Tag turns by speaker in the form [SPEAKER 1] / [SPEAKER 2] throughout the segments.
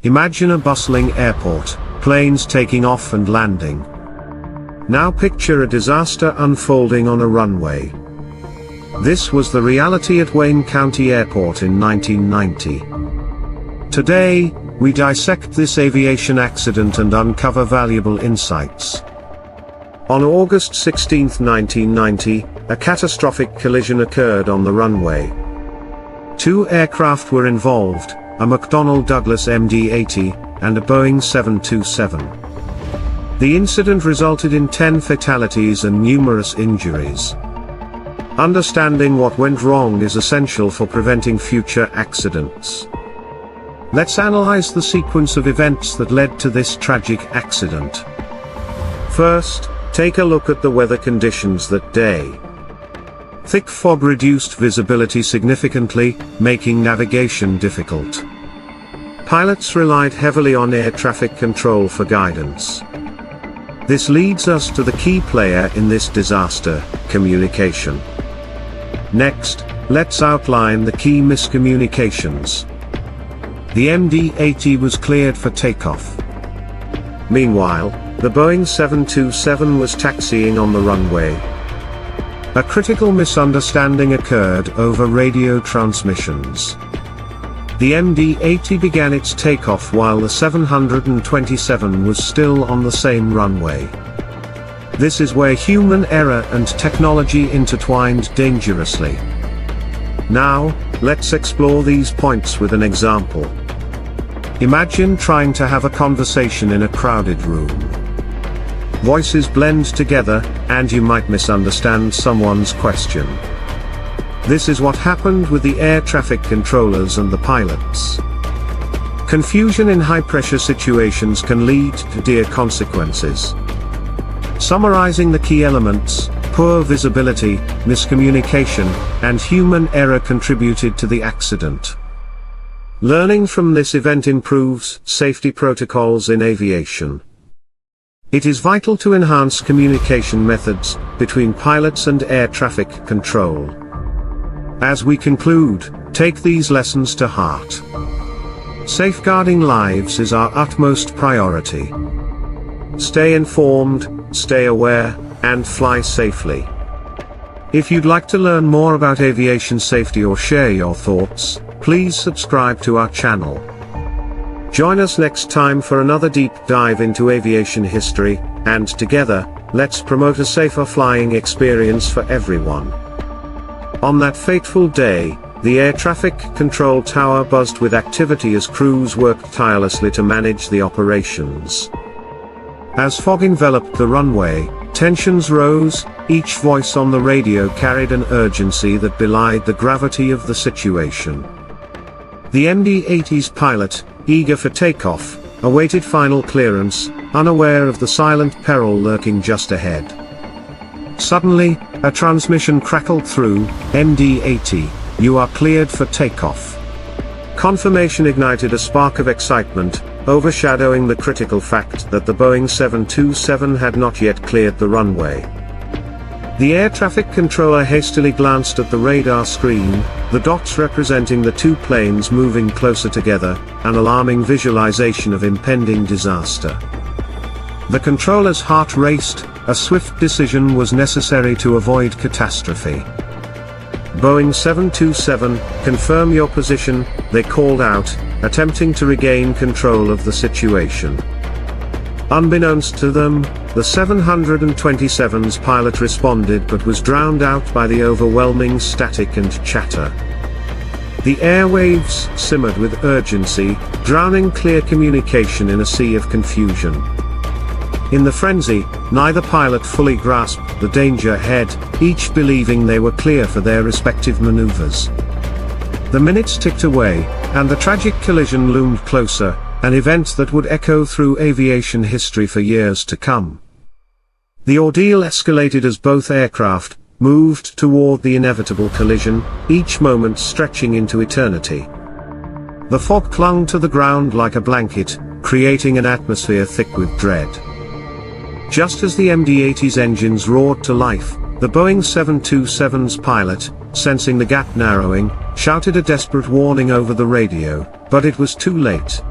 [SPEAKER 1] Imagine a bustling airport, planes taking off and landing. Now picture a disaster unfolding on a runway. This was the reality at Wayne County Airport in 1990. Today, we dissect this aviation accident and uncover valuable insights. On August 16, 1990, a catastrophic collision occurred on the runway. Two aircraft were involved, a McDonnell Douglas MD-80, and a Boeing 727. The incident resulted in 10 fatalities and numerous injuries. Understanding what went wrong is essential for preventing future accidents. Let's analyze the sequence of events that led to this tragic accident. First, take a look at the weather conditions that day. Thick fog reduced visibility significantly, making navigation difficult. Pilots relied heavily on air traffic control for guidance. This leads us to the key player in this disaster: communication. Next, let's outline the key miscommunications. The MD-80 was cleared for takeoff. Meanwhile, the Boeing 727 was taxiing on the runway. A critical misunderstanding occurred over radio transmissions. The MD-80 began its takeoff while the 727 was still on the same runway. This is where human error and technology intertwined dangerously. Now, let's explore these points with an example. Imagine trying to have a conversation in a crowded room. Voices blend together, and you might misunderstand someone's question. This is what happened with the air traffic controllers and the pilots. Confusion in high-pressure situations can lead to dire consequences. Summarizing the key elements: poor visibility, miscommunication, and human error contributed to the accident. Learning from this event improves safety protocols in aviation. It is vital to enhance communication methods between pilots and air traffic control. As we conclude, take these lessons to heart. Safeguarding lives is our utmost priority. Stay informed, stay aware, and fly safely. If you'd like to learn more about aviation safety or share your thoughts, please subscribe to our channel. Join us next time for another deep dive into aviation history, and together, let's promote a safer flying experience for everyone. On that fateful day, the air traffic control tower buzzed with activity as crews worked tirelessly to manage the operations. As fog enveloped the runway, tensions rose, each voice on the radio carried an urgency that belied the gravity of the situation. The MD-80's pilot, eager for takeoff, awaited final clearance, unaware of the silent peril lurking just ahead. Suddenly, a transmission crackled through. "MD-80, you are cleared for takeoff." Confirmation ignited a spark of excitement, overshadowing the critical fact that the Boeing 727 had not yet cleared the runway. The air traffic controller hastily glanced at the radar screen, the dots representing the two planes moving closer together, an alarming visualization of impending disaster. The controller's heart raced, a swift decision was necessary to avoid catastrophe. "Boeing 727, confirm your position," they called out, attempting to regain control of the situation. Unbeknownst to them, the 727's pilot responded but was drowned out by the overwhelming static and chatter. The airwaves simmered with urgency, drowning clear communication in a sea of confusion. In the frenzy, neither pilot fully grasped the danger ahead, each believing they were clear for their respective maneuvers. The minutes ticked away, and the tragic collision loomed closer, an event that would echo through aviation history for years to come. The ordeal escalated as both aircraft moved toward the inevitable collision, each moment stretching into eternity. The fog clung to the ground like a blanket, creating an atmosphere thick with dread. Just as the MD-80's engines roared to life, the Boeing 727's pilot, sensing the gap narrowing, shouted a desperate warning over the radio, but it was too late.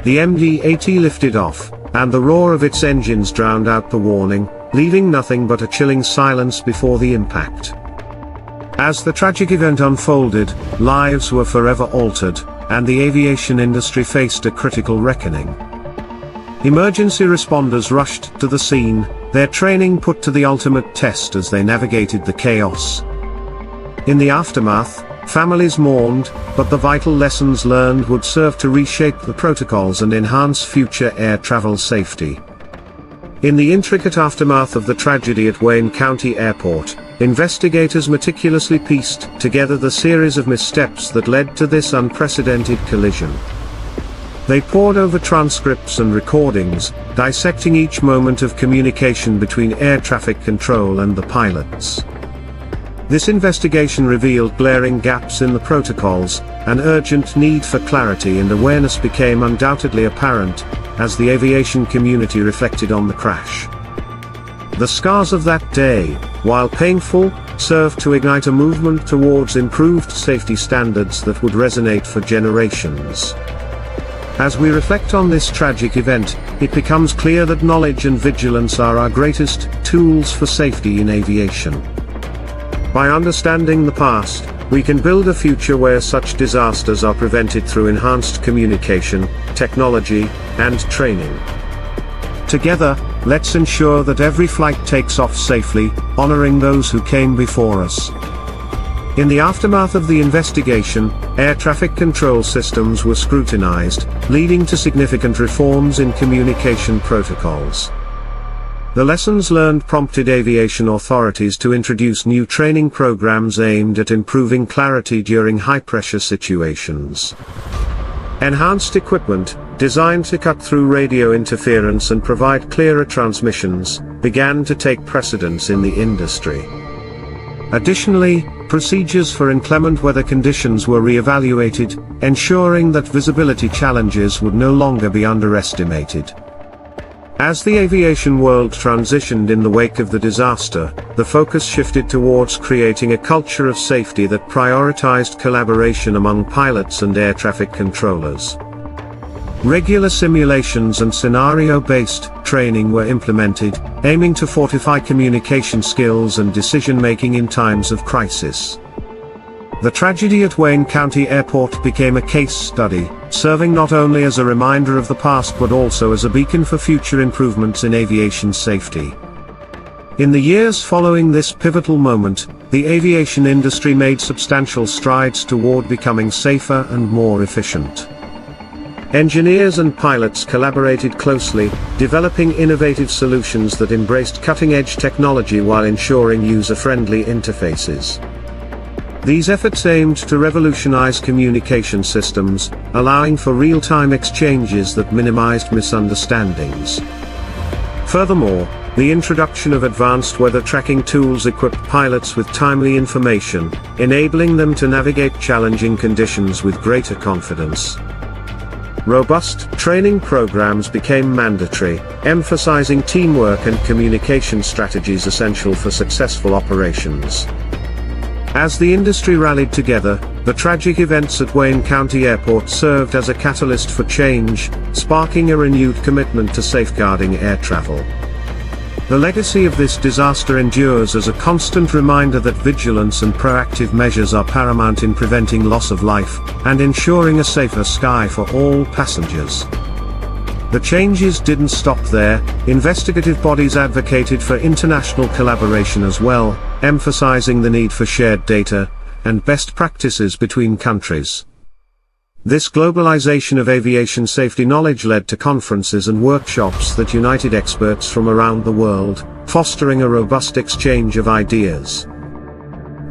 [SPEAKER 1] The MD-80 lifted off, and the roar of its engines drowned out the warning, leaving nothing but a chilling silence before the impact. As the tragic event unfolded, lives were forever altered, and the aviation industry faced a critical reckoning. Emergency responders rushed to the scene, their training put to the ultimate test as they navigated the chaos. In the aftermath, families mourned, but the vital lessons learned would serve to reshape the protocols and enhance future air travel safety. In the intricate aftermath of the tragedy at Wayne County Airport, investigators meticulously pieced together the series of missteps that led to this unprecedented collision. They pored over transcripts and recordings, dissecting each moment of communication between air traffic control and the pilots. This investigation revealed glaring gaps in the protocols. An urgent need for clarity and awareness became undoubtedly apparent, as the aviation community reflected on the crash. The scars of that day, while painful, served to ignite a movement towards improved safety standards that would resonate for generations. As we reflect on this tragic event, it becomes clear that knowledge and vigilance are our greatest tools for safety in aviation. By understanding the past, we can build a future where such disasters are prevented through enhanced communication, technology, and training. Together, let's ensure that every flight takes off safely, honoring those who came before us. In the aftermath of the investigation, air traffic control systems were scrutinized, leading to significant reforms in communication protocols. The lessons learned prompted aviation authorities to introduce new training programs aimed at improving clarity during high-pressure situations. Enhanced equipment, designed to cut through radio interference and provide clearer transmissions, began to take precedence in the industry. Additionally, procedures for inclement weather conditions were re-evaluated, ensuring that visibility challenges would no longer be underestimated. As the aviation world transitioned in the wake of the disaster, the focus shifted towards creating a culture of safety that prioritized collaboration among pilots and air traffic controllers. Regular simulations and scenario-based training were implemented, aiming to fortify communication skills and decision-making in times of crisis. The tragedy at Wayne County Airport became a case study, serving not only as a reminder of the past but also as a beacon for future improvements in aviation safety. In the years following this pivotal moment, the aviation industry made substantial strides toward becoming safer and more efficient. Engineers and pilots collaborated closely, developing innovative solutions that embraced cutting-edge technology while ensuring user-friendly interfaces. These efforts aimed to revolutionize communication systems, allowing for real-time exchanges that minimized misunderstandings. Furthermore, the introduction of advanced weather tracking tools equipped pilots with timely information, enabling them to navigate challenging conditions with greater confidence. Robust training programs became mandatory, emphasizing teamwork and communication strategies essential for successful operations. As the industry rallied together, the tragic events at Wayne County Airport served as a catalyst for change, sparking a renewed commitment to safeguarding air travel. The legacy of this disaster endures as a constant reminder that vigilance and proactive measures are paramount in preventing loss of life, and ensuring a safer sky for all passengers. The changes didn't stop there. Investigative bodies advocated for international collaboration as well, emphasizing the need for shared data and best practices between countries. This globalization of aviation safety knowledge led to conferences and workshops that united experts from around the world, fostering a robust exchange of ideas.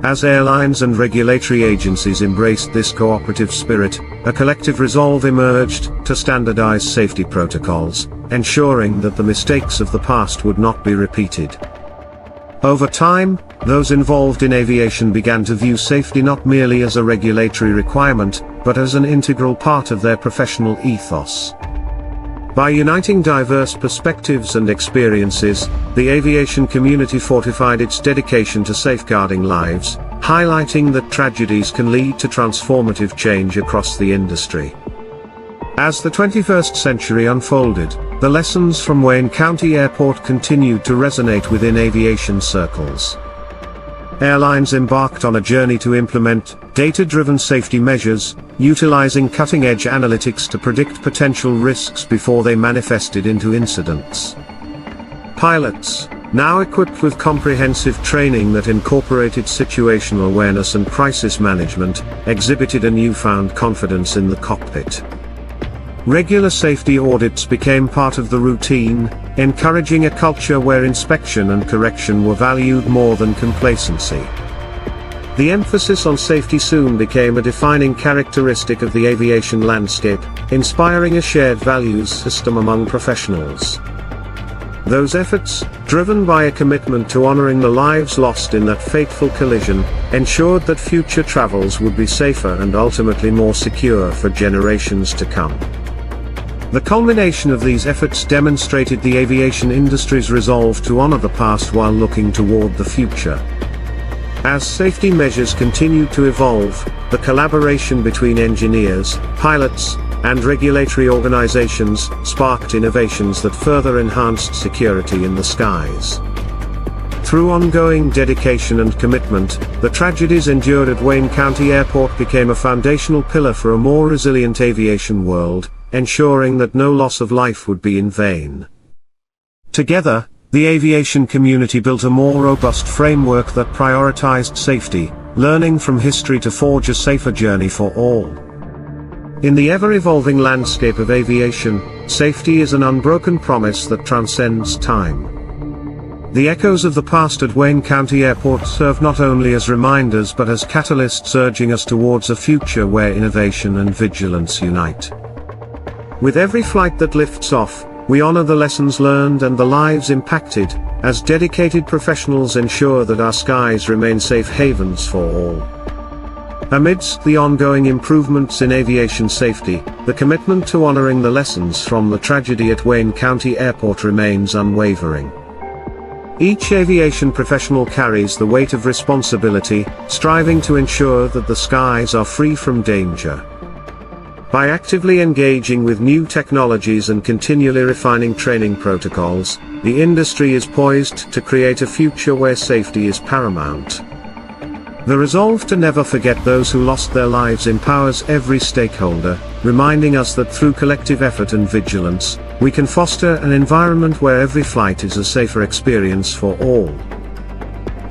[SPEAKER 1] As airlines and regulatory agencies embraced this cooperative spirit, a collective resolve emerged to standardize safety protocols, ensuring that the mistakes of the past would not be repeated. Over time, those involved in aviation began to view safety not merely as a regulatory requirement, but as an integral part of their professional ethos. By uniting diverse perspectives and experiences, the aviation community fortified its dedication to safeguarding lives, highlighting that tragedies can lead to transformative change across the industry. As the 21st century unfolded, the lessons from Wayne County Airport continued to resonate within aviation circles. Airlines embarked on a journey to implement data-driven safety measures, utilizing cutting-edge analytics to predict potential risks before they manifested into incidents. Pilots, now equipped with comprehensive training that incorporated situational awareness and crisis management, exhibited a newfound confidence in the cockpit. Regular safety audits became part of the routine, encouraging a culture where inspection and correction were valued more than complacency. The emphasis on safety soon became a defining characteristic of the aviation landscape, inspiring a shared values system among professionals. Those efforts, driven by a commitment to honoring the lives lost in that fateful collision, ensured that future travels would be safer and ultimately more secure for generations to come. The culmination of these efforts demonstrated the aviation industry's resolve to honor the past while looking toward the future. As safety measures continued to evolve, the collaboration between engineers, pilots, and regulatory organizations sparked innovations that further enhanced security in the skies. Through ongoing dedication and commitment, the tragedies endured at Wayne County Airport became a foundational pillar for a more resilient aviation world, ensuring that no loss of life would be in vain. Together, the aviation community built a more robust framework that prioritized safety, learning from history to forge a safer journey for all. In the ever-evolving landscape of aviation, safety is an unbroken promise that transcends time. The echoes of the past at Wayne County Airport serve not only as reminders but as catalysts urging us towards a future where innovation and vigilance unite. With every flight that lifts off, we honor the lessons learned and the lives impacted, as dedicated professionals ensure that our skies remain safe havens for all. Amidst the ongoing improvements in aviation safety, the commitment to honoring the lessons from the tragedy at Wayne County Airport remains unwavering. Each aviation professional carries the weight of responsibility, striving to ensure that the skies are free from danger. By actively engaging with new technologies and continually refining training protocols, the industry is poised to create a future where safety is paramount. The resolve to never forget those who lost their lives empowers every stakeholder, reminding us that through collective effort and vigilance, we can foster an environment where every flight is a safer experience for all.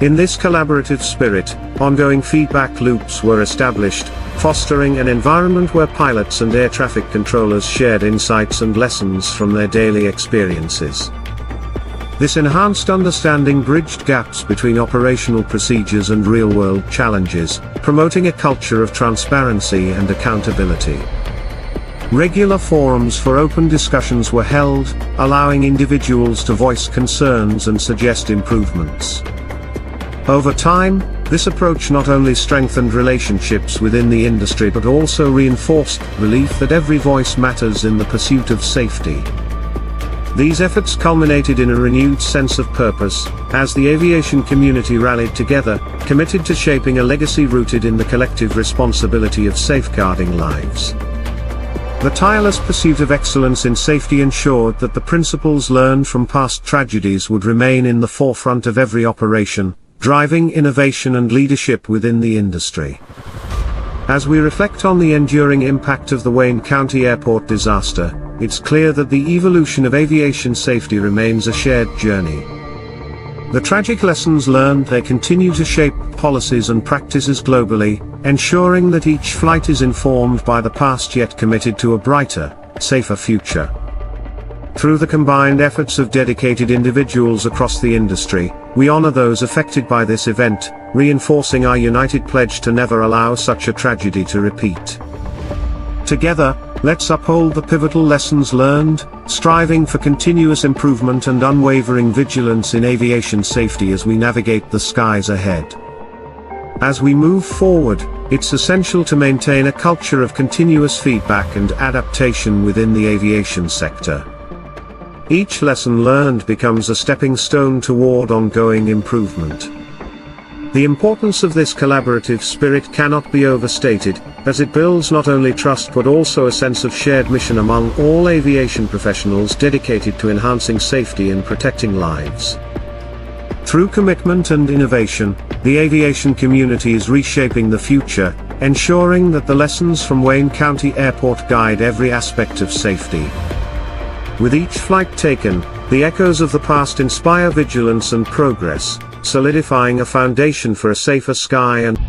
[SPEAKER 1] In this collaborative spirit, ongoing feedback loops were established, fostering an environment where pilots and air traffic controllers shared insights and lessons from their daily experiences. This enhanced understanding bridged gaps between operational procedures and real-world challenges, promoting a culture of transparency and accountability. Regular forums for open discussions were held, allowing individuals to voice concerns and suggest improvements. Over time, this approach not only strengthened relationships within the industry but also reinforced the belief that every voice matters in the pursuit of safety. These efforts culminated in a renewed sense of purpose, as the aviation community rallied together, committed to shaping a legacy rooted in the collective responsibility of safeguarding lives. The tireless pursuit of excellence in safety ensured that the principles learned from past tragedies would remain in the forefront of every operation, driving innovation and leadership within the industry. As we reflect on the enduring impact of the Wayne County Airport disaster, it's clear that the evolution of aviation safety remains a shared journey. The tragic lessons learned there continue to shape policies and practices globally, ensuring that each flight is informed by the past yet committed to a brighter, safer future. Through the combined efforts of dedicated individuals across the industry, we honor those affected by this event, reinforcing our united pledge to never allow such a tragedy to repeat. Together, let's uphold the pivotal lessons learned, striving for continuous improvement and unwavering vigilance in aviation safety as we navigate the skies ahead. As we move forward, it's essential to maintain a culture of continuous feedback and adaptation within the aviation sector. Each lesson learned becomes a stepping stone toward ongoing improvement. The importance of this collaborative spirit cannot be overstated, as it builds not only trust but also a sense of shared mission among all aviation professionals dedicated to enhancing safety and protecting lives. Through commitment and innovation, the aviation community is reshaping the future, ensuring that the lessons from Wayne County Airport guide every aspect of safety. With each flight taken, the echoes of the past inspire vigilance and progress, solidifying a foundation for a safer sky and